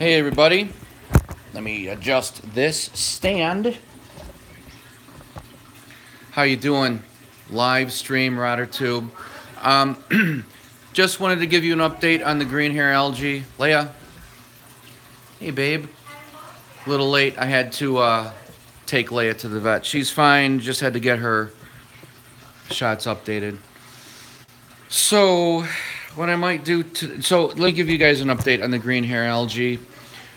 Hey everybody, let me adjust this stand. How you doing? Live stream, Rotter Tube. Just wanted to give you an update on the green hair algae. Leia, hey babe. A little late, I had to take Leia to the vet. She's fine, just had to get her shots updated. So, what I might do so let me give you guys an update on the green hair algae.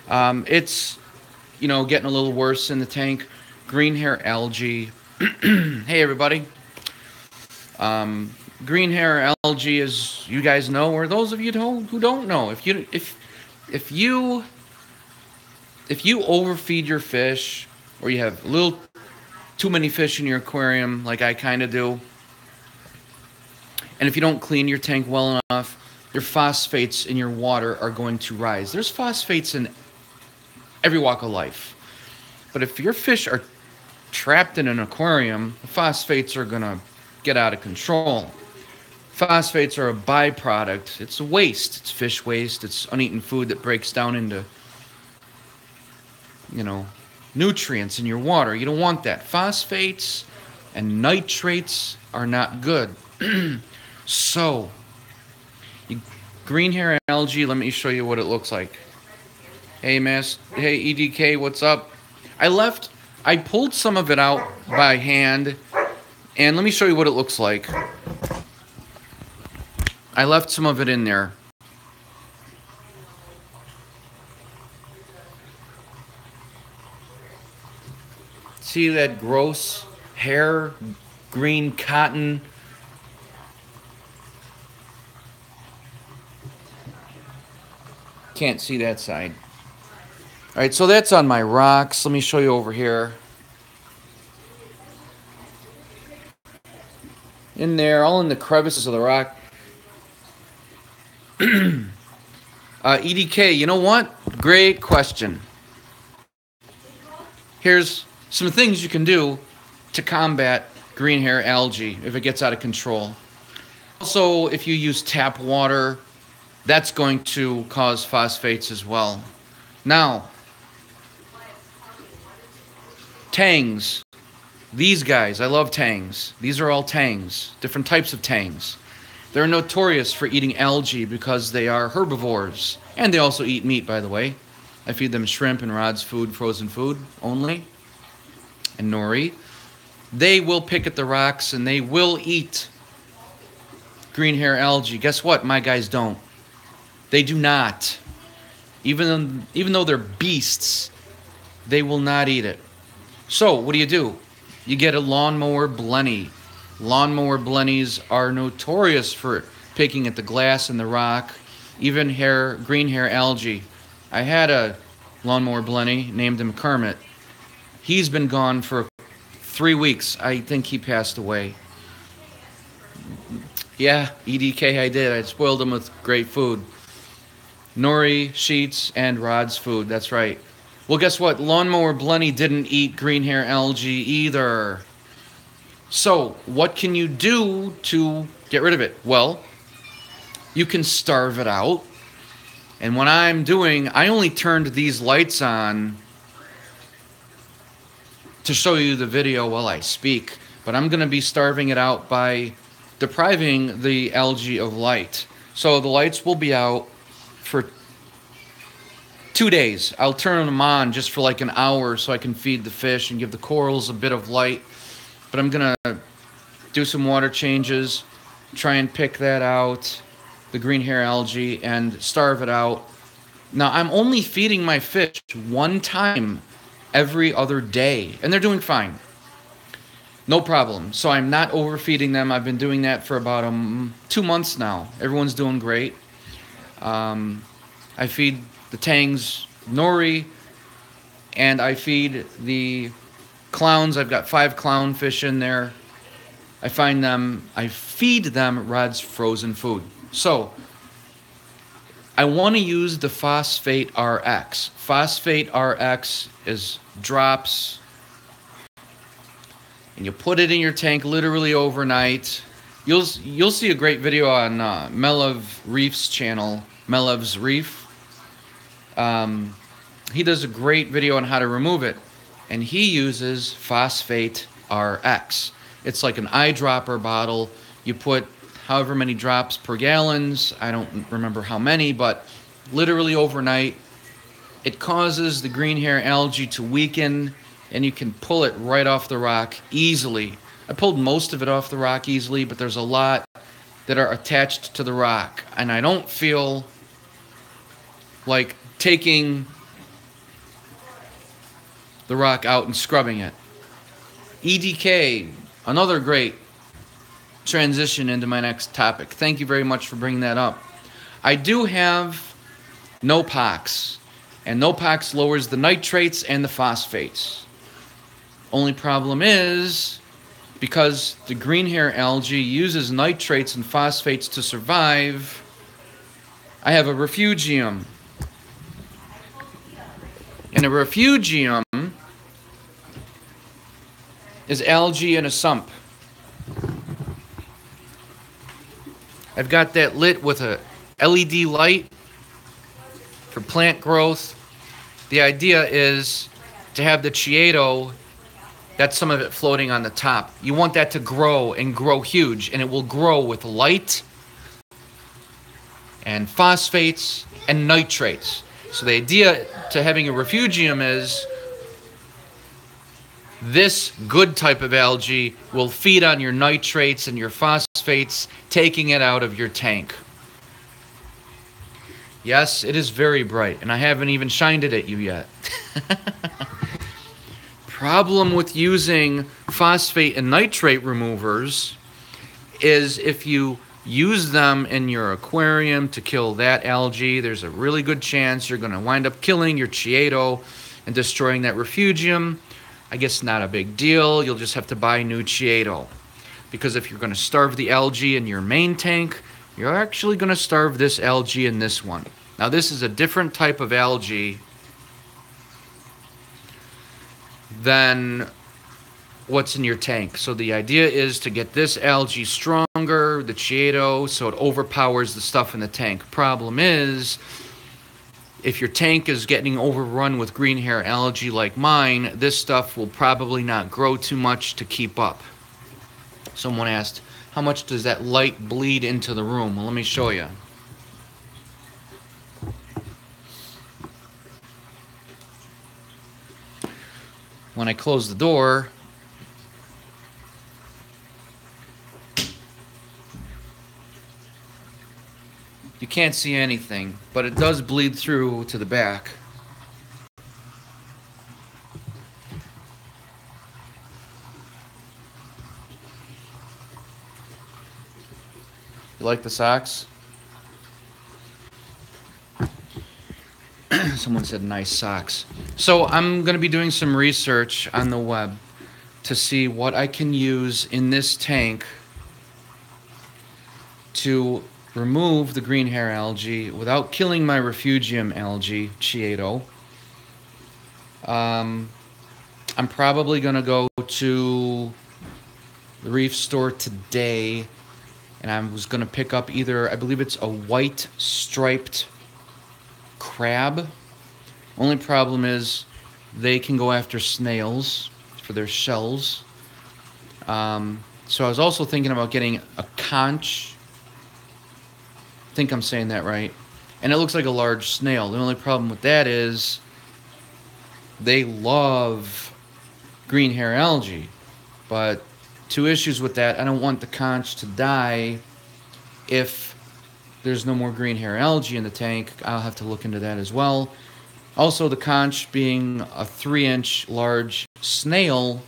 It's, getting a little worse in the tank. Green hair algae. Hey everybody. Green hair algae, as you guys know, or those of you who don't know, if you overfeed your fish, or you have a little too many fish in your aquarium, like I kind of do, and if you don't clean your tank well enough, your phosphates in your water are going to rise. There's phosphates in every walk of life. But if your fish are trapped in an aquarium, the phosphates are going to get out of control. Phosphates are a byproduct. It's a waste. It's fish waste. It's uneaten food that breaks down into, nutrients in your water. You don't want that. Phosphates and nitrates are not good. So, green hair algae, let me show you what it looks like. Hey, hey, EDK, what's up? I pulled some of it out by hand, and let me show you what it looks like. I left some of it in there. See that gross hair, green cotton? Can't see that side. All right, so that's on my rocks. Let me show you over here. In there, all in the crevices of the rock. EDK, you know what? Great question. Here's some things you can do to combat green hair algae if it gets out of control. Also, if you use tap water, that's going to cause phosphates as well. Now, tangs. These guys, I love tangs. These are all tangs, different types of tangs. They're notorious for eating algae because they are herbivores. And they also eat meat, by the way. I feed them shrimp and Rod's food, frozen food only, and nori. They will pick at the rocks and they will eat green hair algae. Guess what? My guys don't. They do not. Even though they're beasts, they will not eat it. So, what do? You get a lawnmower blenny. Lawnmower blennies are notorious for picking at the glass and the rock, even green hair algae. I had a lawnmower blenny, named him Kermit. He's been gone for 3 weeks. I think he passed away. Yeah, EDK, I did. I spoiled him with great food. Nori, sheets, and Rod's food. That's right. Well, guess what? Lawnmower blenny didn't eat green hair algae either. So, what can you do to get rid of it? Well, you can starve it out. And what I'm doing, I only turned these lights on to show you the video while I speak. But I'm going to be starving it out by depriving the algae of light. So the lights will be out for 2 days. I'll turn them on just for like an hour so I can feed the fish and give the corals a bit of light. But I'm going to do some water changes, try and pick that out, the green hair algae, and starve it out. Now, I'm only feeding my fish one time every other day, and they're doing fine. No problem. So I'm not overfeeding them. I've been doing that for about 2 months now. Everyone's doing great. I feed the tangs nori, and I feed the clowns. I've got 5 clownfish in there. I feed them Rod's frozen food. So, I want to use the Phosphate RX. Phosphate RX is drops, and you put it in your tank literally overnight. You'll see a great video on Melev Reef's channel, Melev's Reef. He does a great video on how to remove it, and he uses Phosphate RX. It's like an eyedropper bottle. You put however many drops per gallons, I don't remember how many, but literally overnight, it causes the green hair algae to weaken, and you can pull it right off the rock easily. I pulled most of it off the rock easily, but there's a lot that are attached to the rock, and I don't feel like taking the rock out and scrubbing it. EDK, another great transition into my next topic. Thank you very much for bringing that up. I do have No-Pox, and No-Pox lowers the nitrates and the phosphates. Only problem is, because the green hair algae uses nitrates and phosphates to survive, I have a Refugium. And a Refugium is algae in a sump. I've got that lit with a LED light for plant growth. The idea is to have the Chiedo, that's some of it floating on the top. You want that to grow and grow huge, and it will grow with light and phosphates and nitrates. So the idea to having a Refugium is this good type of algae will feed on your nitrates and your phosphates, taking it out of your tank. Yes, it is very bright, and I haven't even shined it at you yet. Problem with using phosphate and nitrate removers is if you use them in your aquarium to kill that algae, there's a really good chance you're going to wind up killing your Chiedo and destroying that Refugium. I guess not a big deal. You'll just have to buy new Chiedo. Because if you're going to starve the algae in your main tank, you're actually going to starve this algae in this one. Now this is a different type of algae than what's in your tank. So the idea is to get this algae stronger, the Chiedo, so it overpowers the stuff in the tank. Problem is, if your tank is getting overrun with green hair algae like mine, this stuff will probably not grow too much to keep up. Someone asked, how much does that light bleed into the room? Well, let me show you. When I close the door, you can't see anything, but it does bleed through to the back. You like the socks? Someone said nice socks. So I'm going to be doing some research on the web to see what I can use in this tank to remove the green hair algae without killing my Refugium algae, Chiedo. I'm probably going to go to the REEF store today, and I was going to pick up either, I believe it's a white striped crab. Only problem is they can go after snails for their shells. So I was also thinking about getting a conch. I think I'm saying that right. And it looks like a large snail. The only problem with that is they love green hair algae. But two issues with that. I don't want the conch to die if there's no more green hair algae in the tank. I'll have to look into that as well. Also, the conch being a 3-inch large snail,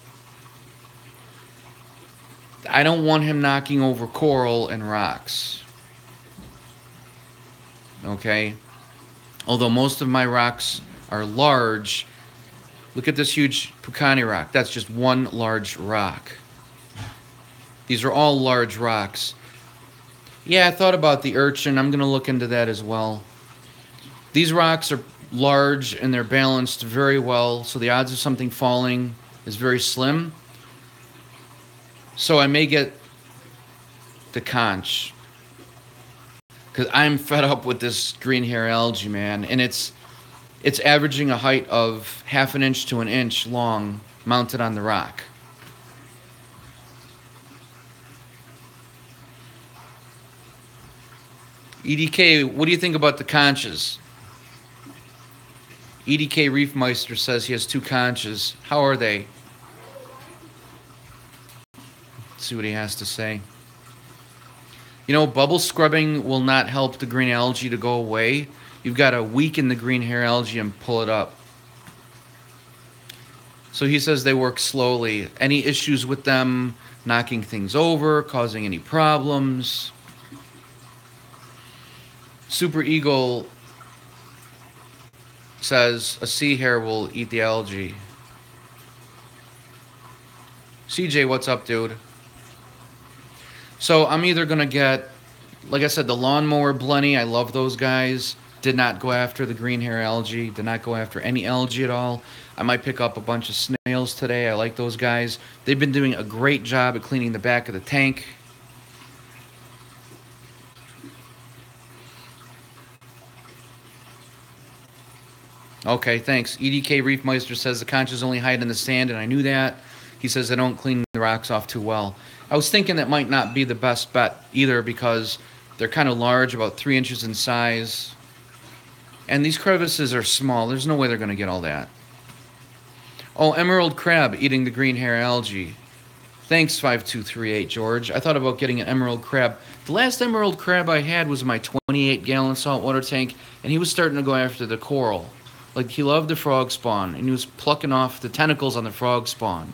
I don't want him knocking over coral and rocks. Okay? Although most of my rocks are large, look at this huge Puro-Kleen rock. That's just one large rock. These are all large rocks. Yeah, I thought about the urchin. I'm going to look into that as well. These rocks are large and they're balanced very well, so the odds of something falling is very slim. So I may get the conch, because I'm fed up with this green hair algae, man. And it's It's averaging a height of 1/2 an inch to 1 inch long, mounted on the rock. EDK, what do you think about the conches? EDK Reefmeister says he has 2 conches. How are they? Let's see what he has to say. You know, bubble scrubbing will not help the green algae to go away. You've got to weaken the green hair algae and pull it up. So he says they work slowly. Any issues with them knocking things over, causing any problems? Super Eagle says a sea hare will eat the algae. CJ, what's up, dude? So I'm either going to get, like I said, the lawnmower Blenny. I love those guys. Did not go after the green hair algae. Did not go after any algae at all. I might pick up a bunch of snails today. I like those guys. They've been doing a great job at cleaning the back of the tank. Okay, thanks. EDK Reefmeister says the conches only hide in the sand, and I knew that. He says they don't clean the rocks off too well. I was thinking that might not be the best bet either because they're kind of large, about 3 inches in size. And these crevices are small. There's no way they're going to get all that. Oh, emerald crab eating the green hair algae. Thanks, 5238, George. I thought about getting an emerald crab. The last emerald crab I had was my 28-gallon saltwater tank, and he was starting to go after the coral. Like, he loved the frog spawn, and he was plucking off the tentacles on the frog spawn.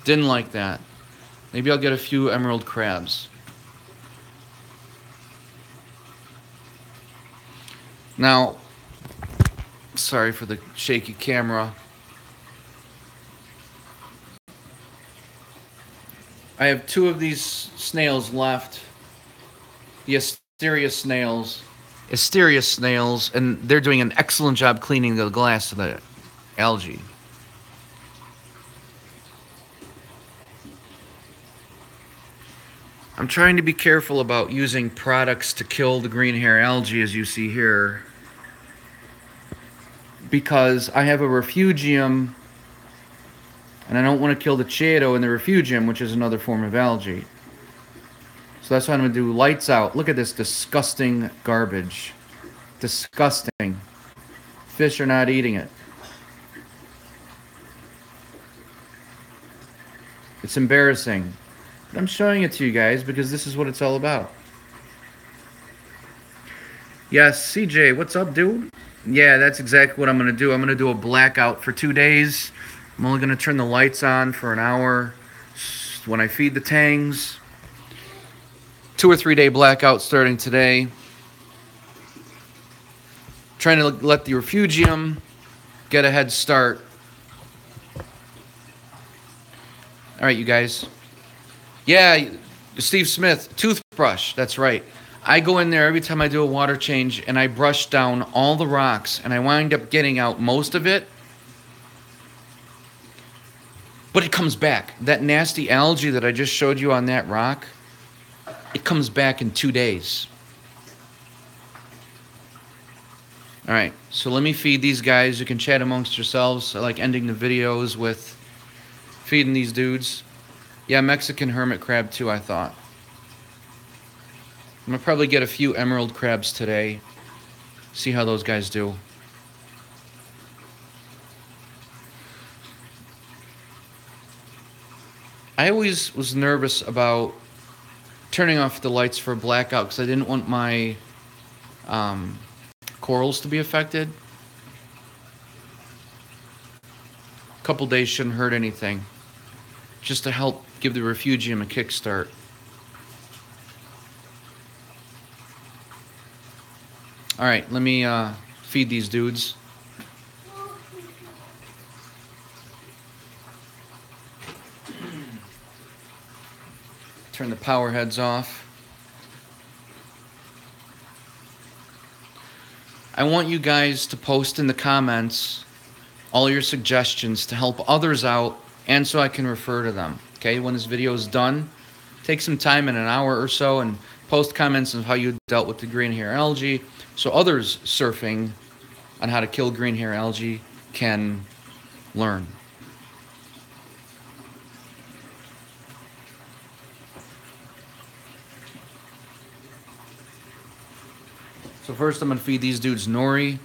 Didn't like that. Maybe I'll get a few emerald crabs. Now, sorry for the shaky camera. I have 2 of these snails left. The Asteria snails, and they're doing an excellent job cleaning the glass of the algae. I'm trying to be careful about using products to kill the green hair algae, as you see here, because I have a Refugium, and I don't want to kill the Chaeto in the Refugium, which is another form of algae. So that's why I'm going to do lights out. Look at this disgusting garbage. Disgusting. Fish are not eating it. It's embarrassing. But I'm showing it to you guys because this is what it's all about. Yes, CJ, what's up, dude? Yeah, that's exactly what I'm going to do. I'm going to do a blackout for 2 days. I'm only going to turn the lights on for an hour when I feed the tangs. 2 or 3 day blackout starting today. Trying to let the Refugium get a head start. All right, you guys. Yeah, Steve Smith, toothbrush. That's right. I go in there every time I do a water change and I brush down all the rocks and I wind up getting out most of it. But it comes back. That nasty algae that I just showed you on that rock, it comes back in 2 days. All right, so let me feed these guys. You can chat amongst yourselves. I like ending the videos with feeding these dudes. Yeah, Mexican hermit crab too, I thought. I'm going to probably get a few emerald crabs today. See how those guys do. I always was nervous about turning off the lights for a blackout because I didn't want my corals to be affected. A couple days shouldn't hurt anything. Just to help give the Refugium a kickstart. All right, let me feed these dudes. Turn the power heads off. I want you guys to post in the comments all your suggestions to help others out and so I can refer to them. Okay, when this video is done, take some time in an hour or so and post comments on how you dealt with the green hair algae so others surfing on how to kill green hair algae can learn. So first I'm going to feed these dudes nori,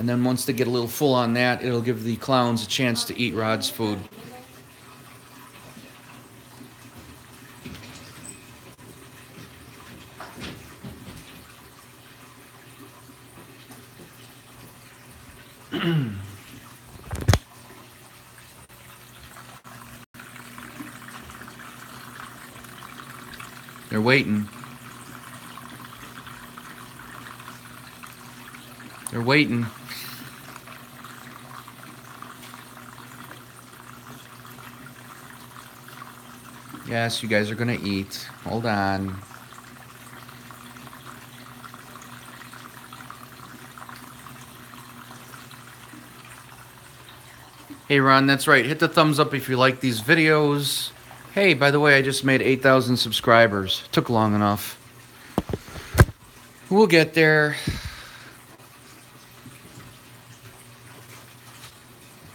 and then once they get a little full on that, it'll give the clowns a chance to eat Rod's food. They're waiting. They're waiting. Yes, you guys are gonna eat. Hold on. Hey Ron, that's right. Hit the thumbs up if you like these videos. Hey, by the way, I just made 8,000 subscribers. Took long enough. We'll get there.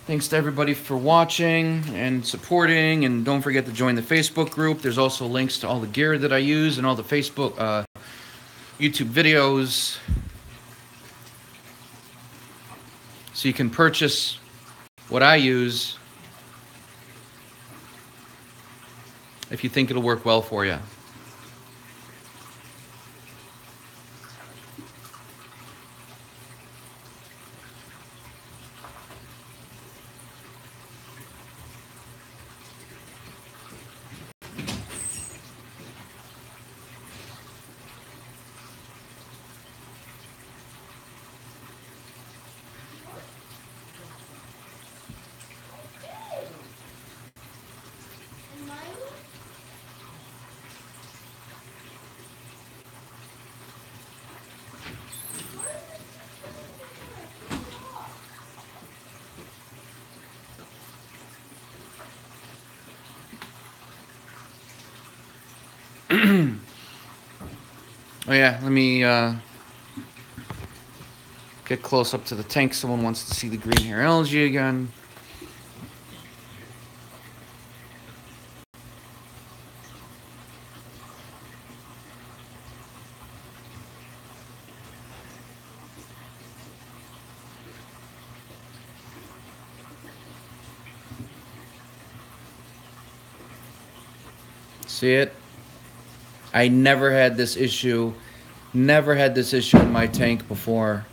Thanks to everybody for watching and supporting, and don't forget to join the Facebook group. There's also links to all the gear that I use and all the Facebook, YouTube videos. So you can purchase what I use if you think it'll work well for you. Oh yeah, let me get close up to the tank. Someone wants to see the green hair algae again. See it? I never had this issue. Never had this issue in my tank before.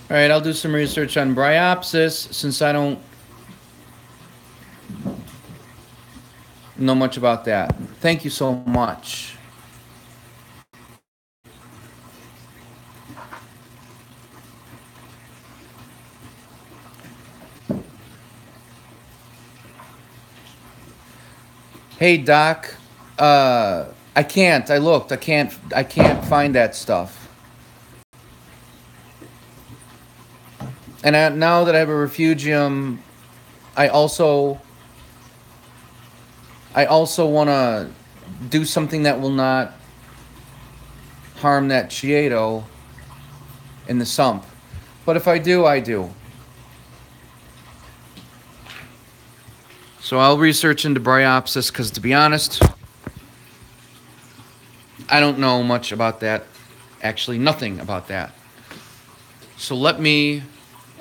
All right, I'll do some research on Bryopsis since I don't know much about that. Thank you so much. Hey Doc, I can't. I looked. I can't find that stuff. And now that I have a Refugium, I also want to do something that will not harm that Chiedo in the sump. But if I do, I do. So I'll research into Bryopsis because, to be honest, I don't know much about that. Actually, nothing about that. So let me...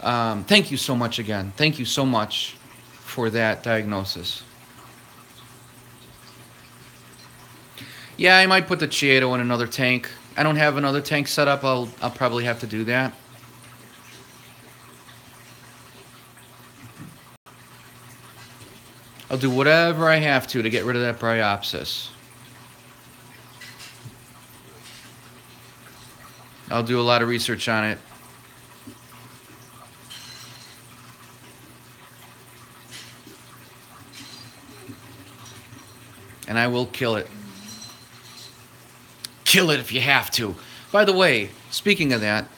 thank you so much again. Thank you so much for that diagnosis. Yeah, I might put the Chiedo in another tank. I don't have another tank set up. I'll probably have to do that. I'll do whatever I have to get rid of that Bryopsis. I'll do a lot of research on it. And I will kill it. Kill it if you have to. By the way, speaking of that,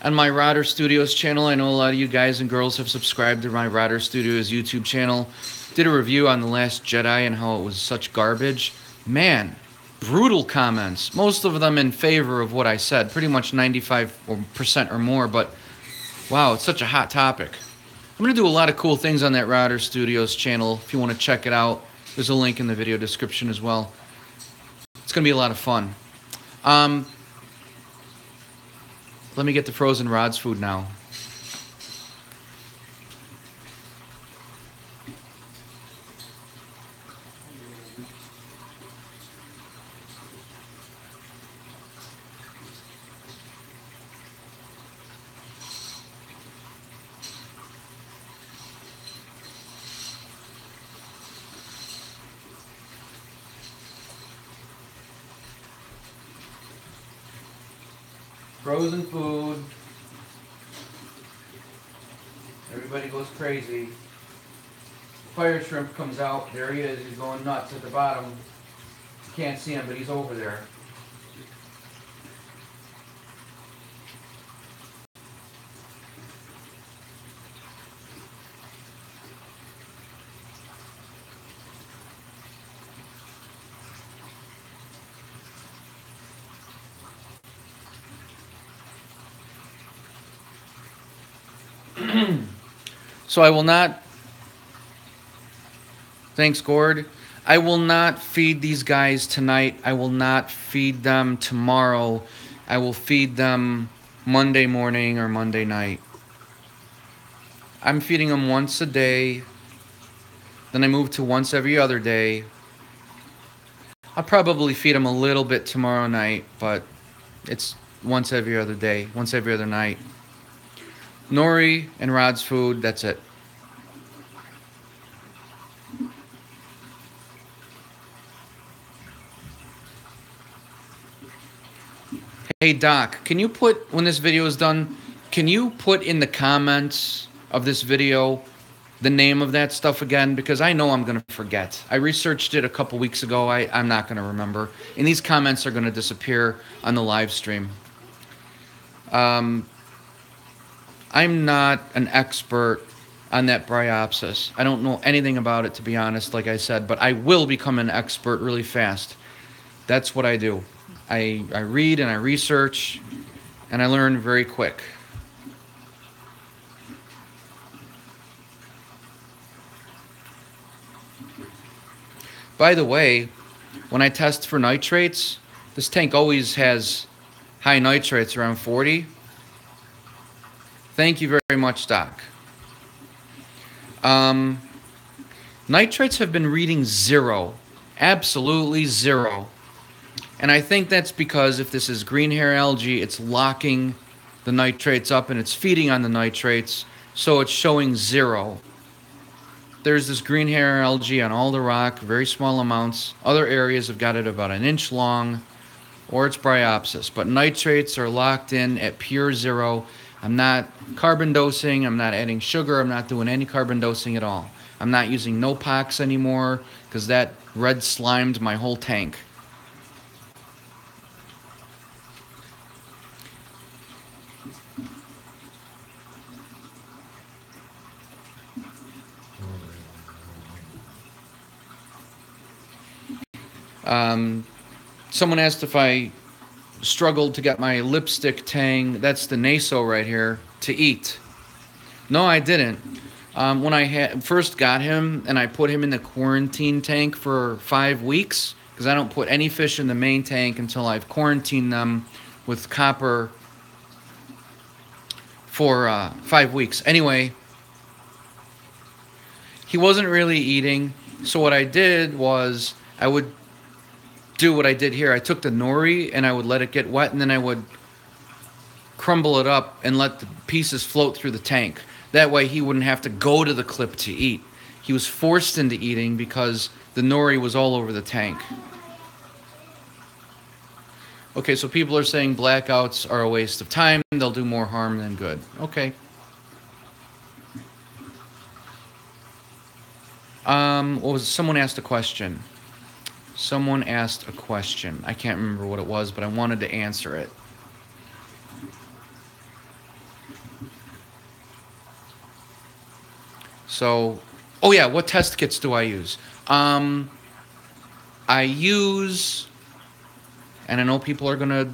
on my Rodder Studios channel, I know a lot of you guys and girls have subscribed to my Rodder Studios YouTube channel. Did a review on The Last Jedi and how it was such garbage. Man, brutal comments, most of them in favor of what I said, pretty much 95% or more, but wow, it's such a hot topic. I'm going to do a lot of cool things on that Router Studios channel. If you want to check it out, there's a link in the video description as well. It's going to be a lot of fun. Let me get the frozen rods food now. Frozen food. Everybody goes crazy. Fire shrimp comes out. There he is. He's going nuts at the bottom. You can't see him, but he's over there. So I will not, thanks Gord, I will not feed these guys tonight. I will not feed them tomorrow. I will feed them Monday morning or Monday night. I'm feeding them once a day. Then I move to once every other day. I'll probably feed them a little bit tomorrow night, but it's once every other day, once every other night. Nori and Rod's food, that's it. Hey Doc, can you put, when this video is done, can you put in the comments of this video the name of that stuff again? Because I know I'm going to forget. I researched it a couple weeks ago. I'm not going to remember. And these comments are going to disappear on the live stream. I'm not an expert on that bryopsis. I don't know anything about it, to be honest, like I said, but I will become an expert really fast. That's what I do. I read and I research, and I learn very quick. By the way, when I test for nitrates, this tank always has high nitrates, around 40. Thank you very much, Doc. Nitrates have been reading 0, absolutely 0. And I think that's because if this is green hair algae, it's locking the nitrates up and it's feeding on the nitrates, so it's showing 0. There's this green hair algae on all the rock, very small amounts. Other areas have got it about an inch long, or it's bryopsis. But nitrates are locked in at pure 0. I'm not carbon dosing, I'm not adding sugar, I'm not doing any carbon dosing at all. I'm not using no pox anymore because that red slimed my whole tank. Someone asked if I struggled to get my lipstick tang, that's the naso right here, to eat. No, I didn't. When I first got him and I put him in the quarantine tank for 5 weeks, because I don't put any fish in the main tank until I've quarantined them with copper for 5 weeks. Anyway, he wasn't really eating, so what I did was I would do what I did here. I took the nori and I would let it get wet, and then I would crumble it up and let the pieces float through the tank. That way he wouldn't have to go to the clip to eat. He was forced into eating because the nori was all over the tank. Okay, so people are saying blackouts are a waste of time. They'll do more harm than good. Okay. Someone asked a question. Someone asked a question. I can't remember what it was, but I wanted to answer it. So, oh yeah, what test kits do I use? I use and I know people are going to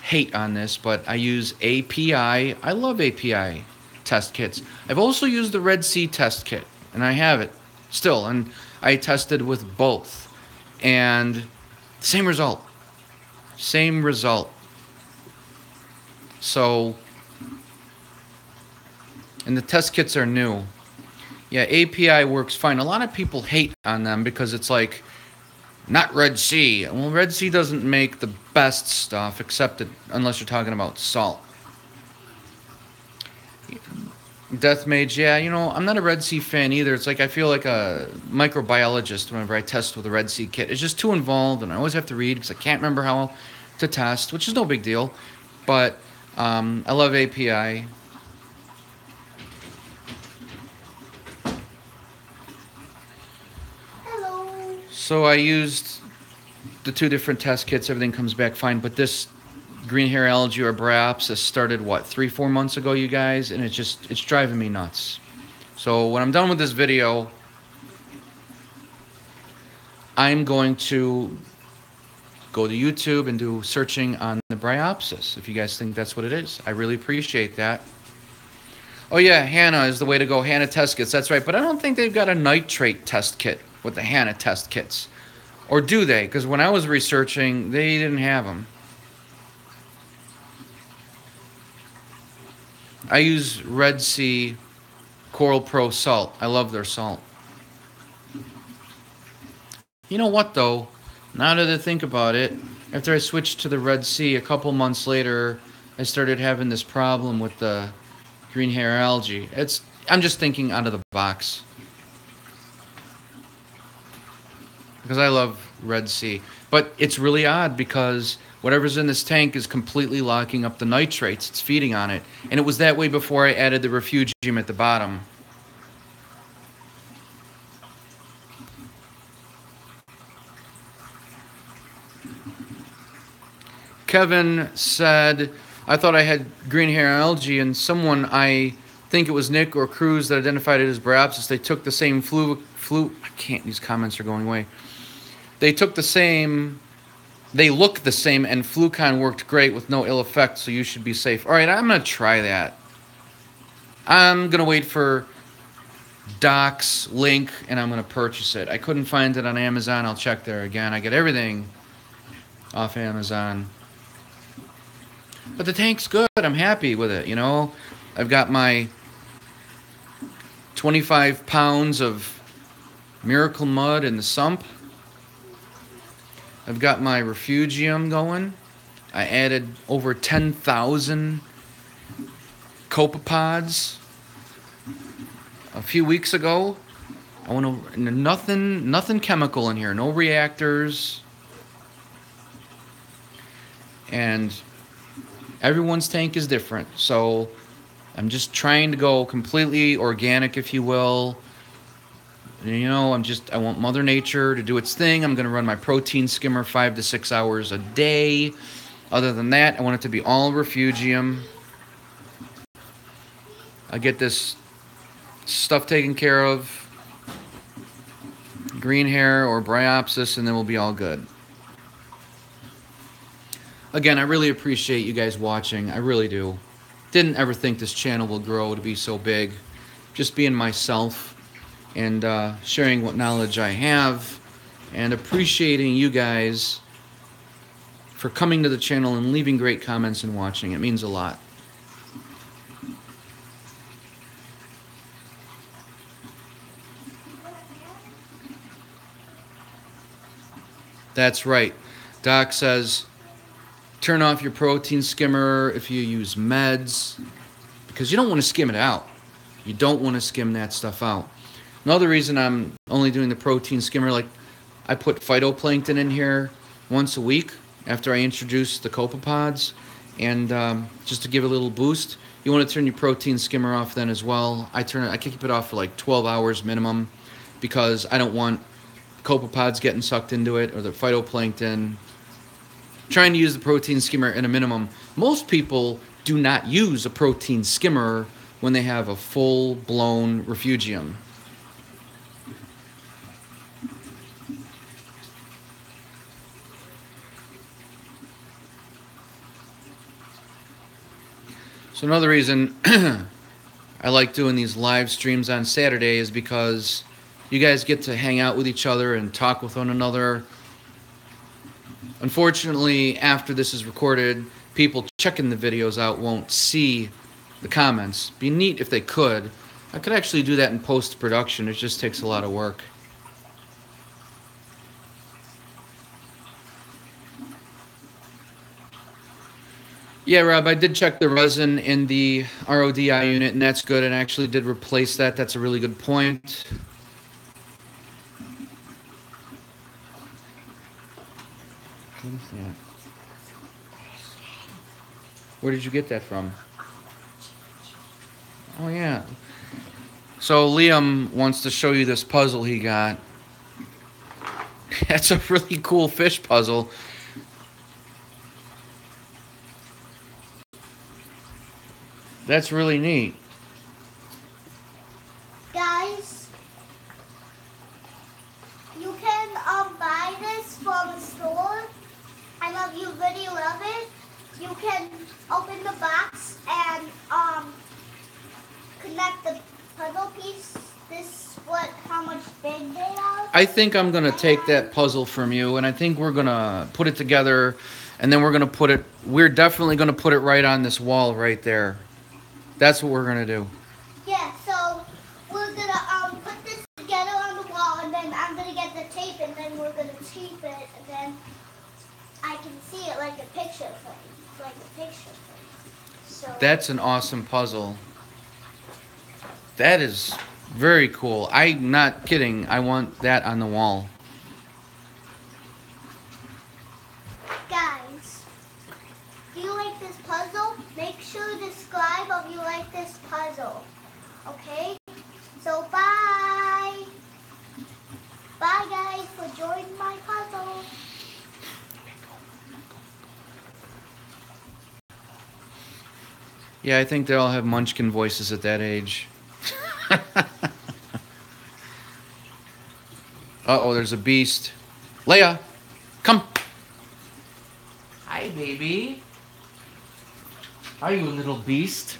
hate on this, but I use API. I love API test kits. I've also used the Red Sea test kit, and I have it still, and I tested with both, and same result. Same result. So, and the test kits are new. Yeah, API works fine. A lot of people hate on them because it's like, not Red Sea. Well, Red Sea doesn't make the best stuff, unless you're talking about salt. Death Mage, yeah, you know, I'm not a Red Sea fan either. It's like I feel like a microbiologist whenever I test with a Red Sea kit. It's just too involved, and I always have to read because I can't remember how to test, which is no big deal. But I love API. Hello. So I used the 2 different test kits. Everything comes back fine, but this green hair algae or Bryopsis started what, 3-4 months ago, you guys, and it's driving me nuts. So when I'm done with this video, I'm going to go to YouTube and do searching on the Bryopsis, if you guys think that's what it is. I really appreciate that. Oh yeah, Hannah is the way to go. Hannah test kits, that's right. But I don't think they've got a nitrate test kit with the Hannah test kits. Or do they? Because when I was researching, they didn't have them. I use Red Sea Coral Pro salt. I love their salt. You know what though? Now that I think about it, after I switched to the Red Sea, a couple months later, I started having this problem with the green hair algae. I'm just thinking out of the box. Because I love Red Sea. But it's really odd because whatever's in this tank is completely locking up the nitrates. It's feeding on it. And it was that way before I added the Refugium at the bottom. Kevin said, I thought I had green hair algae, and someone, I think it was Nick or Cruz, that identified it as Bryopsis. They took the same these comments are going away. They look the same, and Flucon worked great with no ill effects, so you should be safe. All right, I'm going to try that. I'm going to wait for Doc's link, and I'm going to purchase it. I couldn't find it on Amazon. I'll check there again. I get everything off Amazon. But the tank's good. I'm happy with it, you know. I've got my 25 pounds of Miracle Mud in the sump. I've got my Refugium going. I added over 10,000 copepods a few weeks ago. I want to nothing chemical in here, no reactors. And everyone's tank is different, so I'm just trying to go completely organic, if you will. You know, I want Mother Nature to do its thing. I'm going to run my protein skimmer 5 to 6 hours a day. Other than that, I want it to be all Refugium. I get this stuff taken care of, green hair or Bryopsis, and then we'll be all good. Again, I really appreciate you guys watching. I really do. Didn't ever think this channel will grow to be so big. Just being myself and sharing what knowledge I have, and appreciating you guys for coming to the channel and leaving great comments and watching. It means a lot. That's right. Doc says, turn off your protein skimmer if you use meds, because you don't want to skim it out. You don't want to skim that stuff out. Another reason I'm only doing the protein skimmer, like I put phytoplankton in here once a week after I introduce the copepods, and just to give it a little boost. You want to turn your protein skimmer off then as well. I keep it off for like 12 hours minimum, because I don't want copepods getting sucked into it, or the phytoplankton. Trying to use the protein skimmer at a minimum. Most people do not use a protein skimmer when they have a full-blown Refugium. So another reason I like doing these live streams on Saturday is because you guys get to hang out with each other and talk with one another. Unfortunately, after this is recorded, people checking the videos out won't see the comments. Be neat if they could. I could actually do that in post-production. It just takes a lot of work. Yeah, Rob, I did check the resin in the RODI unit, and that's good. And I actually did replace that. That's a really good point. What is that? Where did you get that from? Oh, yeah. So Liam wants to show you this puzzle he got. That's a really cool fish puzzle. That's really neat. Guys, you can buy this from a store. I love you, really love it. You can open the box and connect the puzzle piece. This how much big they are. I think I'm gonna take that puzzle from you, and I think we're gonna put it together, and then we're gonna put it. We're definitely gonna put it right on this wall right there. That's what we're gonna do. Yeah. So we're gonna put this together on the wall, and then I'm gonna get the tape, and then we're gonna tape it, and then I can see it like a picture frame, So That's an awesome puzzle. That is very cool. I'm not kidding. I want that on the wall. Guys, do you like this puzzle? Make sure to subscribe if you like this puzzle. Okay? So bye. Bye guys for joining my puzzle. Yeah, I think they all have munchkin voices at that age. Uh-oh, there's a beast. Leia, come. Hi, baby. Are you a little beast?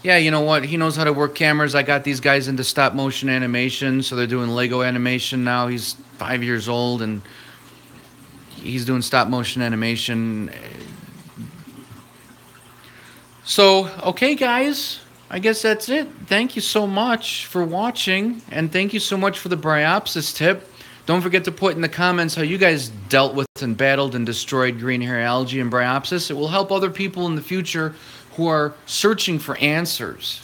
Yeah, you know what? He knows how to work cameras. I got these guys into stop motion animation, so they're doing Lego animation now. He's 5 years old, and he's doing stop motion animation. So, okay, guys, I guess that's it. Thank you so much for watching, and thank you so much for the Bryopsis tip. Don't forget to put in the comments how you guys dealt with and battled and destroyed green hair algae and Bryopsis. It will help other people in the future who are searching for answers.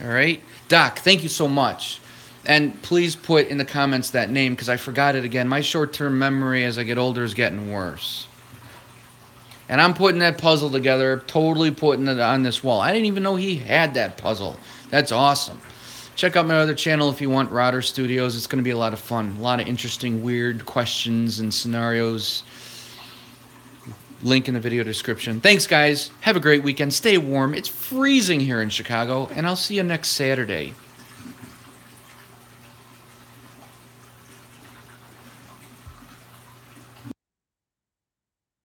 All right? Doc, thank you so much. And please put in the comments that name, because I forgot it again. My short-term memory as I get older is getting worse. And I'm putting that puzzle together, totally putting it on this wall. I didn't even know he had that puzzle. That's awesome. Check out my other channel if you want, Rodder Studios. It's going to be a lot of fun. A lot of interesting, weird questions and scenarios. Link in the video description. Thanks, guys. Have a great weekend. Stay warm. It's freezing here in Chicago, and I'll see you next Saturday.